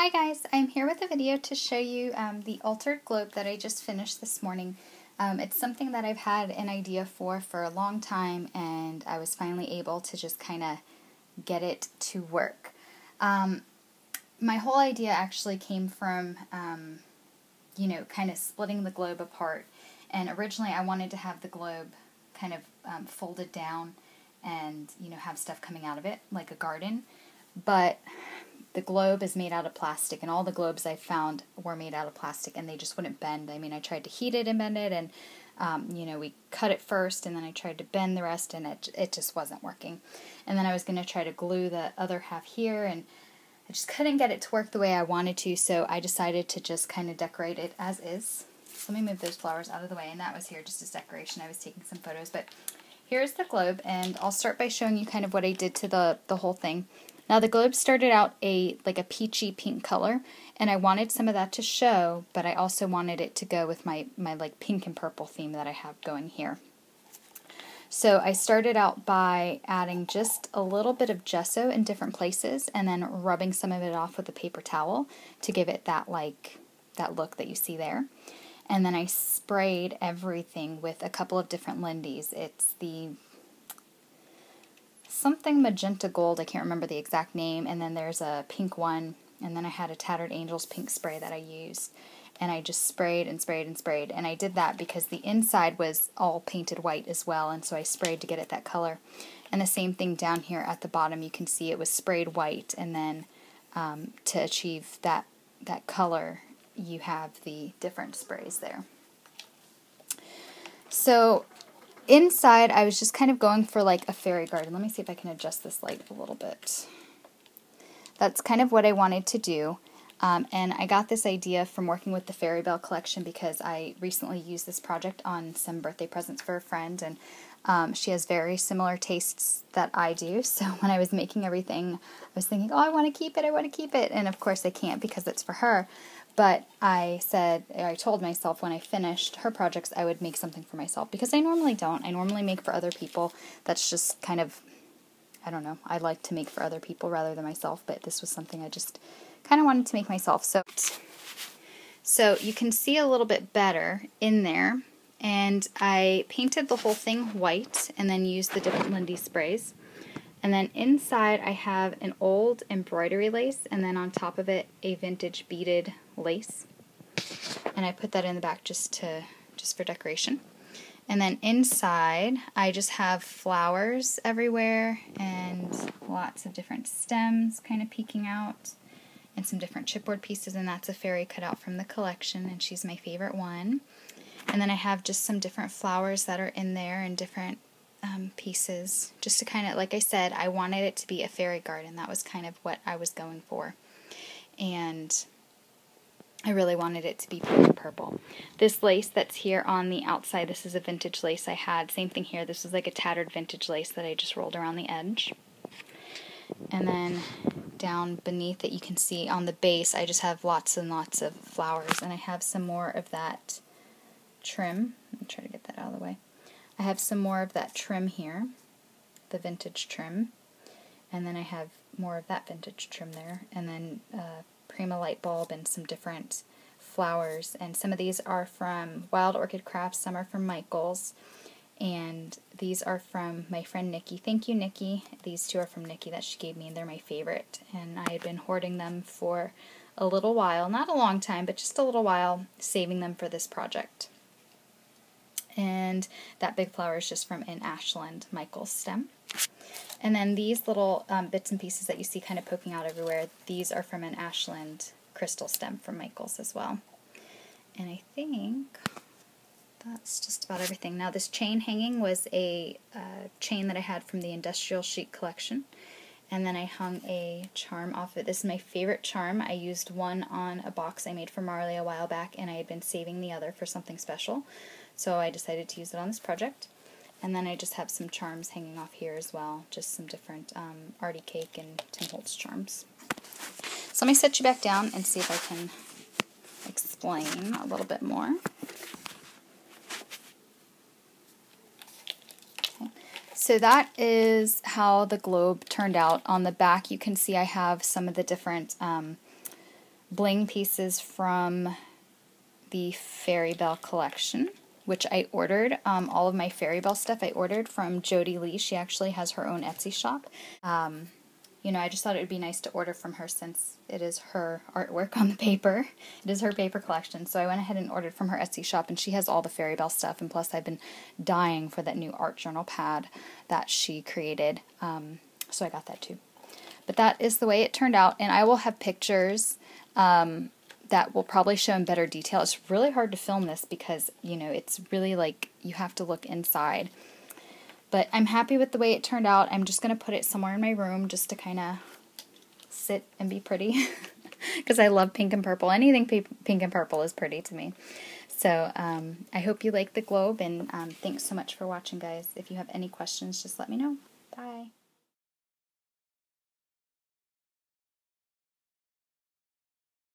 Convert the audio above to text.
Hi guys, I'm here with a video to show you the altered globe that I just finished this morning. It's something that I've had an idea for a long time, and I was finally able to just kind of get it to work. My whole idea actually came from, kind of splitting the globe apart. And originally I wanted to have the globe kind of folded down and, have stuff coming out of it, like a garden. But the globe is made out of plastic, and all the globes I found were made out of plastic, and they just wouldn't bend. I mean, I tried to heat it and bend it, and, we cut it first, and then I tried to bend the rest, and it just wasn't working. And then I was going to try to glue the other half here, and I just couldn't get it to work the way I wanted to, so I decided to just kind of decorate it as is. So let me move those flowers out of the way, and that was here just as decoration. I was taking some photos, but here's the globe, and I'll start by showing you kind of what I did to the whole thing. Now the globe started out like a peachy pink color, and I wanted some of that to show, but I also wanted it to go with my like pink and purple theme that I have going here. So I started out by adding just a little bit of gesso in different places, and then rubbing some of it off with a paper towel to give it that look that you see there. And then I sprayed everything with a couple of different Lindy's. It's the something magenta gold, I can't remember the exact name, and then there's a pink one, and then I had a Tattered Angels pink spray that I used, and I just sprayed and sprayed and sprayed, and I did that because the inside was all painted white as well, and so I sprayed to get it that color. And the same thing down here at the bottom, you can see it was sprayed white, and then to achieve that color, you have the different sprays there. So inside, I was just kind of going for like a fairy garden. Let me see if I can adjust this light a little bit. That's kind of what I wanted to do. And I got this idea from working with the Fairy Belle collection because I recently used this project on some birthday presents for a friend, and she has very similar tastes that I do. So when I was making everything, I was thinking, oh, I want to keep it, and of course I can't because it's for her. But I told myself when I finished her projects I would make something for myself, because I normally don't. I normally make for other people. That's just kind of, I don't know, I like to make for other people rather than myself, but this was something I just kind of wanted to make myself. So you can see a little bit better in there, and I painted the whole thing white and then used the different Lindy sprays. And then inside I have an old embroidery lace, and then on top of it a vintage beaded lace. And I put that in the back just for decoration. And then inside I just have flowers everywhere and lots of different stems kind of peeking out, and some different chipboard pieces, and that's a fairy cut out from the collection, and she's my favorite one. And then I have just some different flowers that are in there and different pieces, just to kind of, like I said, I wanted it to be a fairy garden. That was kind of what I was going for, and I really wanted it to be pink and purple. This lace that's here on the outside, this is a vintage lace I had. Same thing here, this was like a tattered vintage lace that I just rolled around the edge. And then down beneath it, you can see on the base I just have lots and lots of flowers, and I have some more of that trim. Let me try to get that out of the way. I have some more of that trim here, the vintage trim, and then I have more of that vintage trim there, and then Prima light bulb and some different flowers. And some of these are from Wild Orchid Crafts, some are from Michael's, and these are from my friend Nikki. Thank you, Nikki. These two are from Nikki that she gave me, and they're my favorite, and I had been hoarding them for a little while, not a long time, but just a little while, saving them for this project. And that big flower is just from an Ashland Michael's stem. And then these little bits and pieces that you see kind of poking out everywhere, these are from an Ashland crystal stem from Michael's as well. And I think that's just about everything. Now this chain hanging was a chain that I had from the Industrial Chic collection. And then I hung a charm off of it. This is my favorite charm. I used one on a box I made for Marley a while back, and I had been saving the other for something special. So I decided to use it on this project. And then I just have some charms hanging off here as well, just some different Artie Cake and Tim Holtz charms. So let me set you back down and see if I can explain a little bit more. Okay. So that is how the globe turned out. On the back you can see I have some of the different bling pieces from the Fairy Belle collection, which I ordered. All of my Fairy Belle stuff I ordered from Jodie Lee. She actually has her own Etsy shop. You know, I just thought it would be nice to order from her since it is her artwork on the paper. It is her paper collection. So I went ahead and ordered from her Etsy shop, and she has all the Fairy Belle stuff. And plus, I've been dying for that new art journal pad that she created. So I got that too. But that is the way it turned out, and I will have pictures that will probably show in better detail. It's really hard to film this because, you know, it's really like you have to look inside. But I'm happy with the way it turned out. I'm just going to put it somewhere in my room just to kind of sit and be pretty. Because I love pink and purple. Anything pink and purple is pretty to me. So I hope you like the globe, and thanks so much for watching, guys. If you have any questions, just let me know. Bye.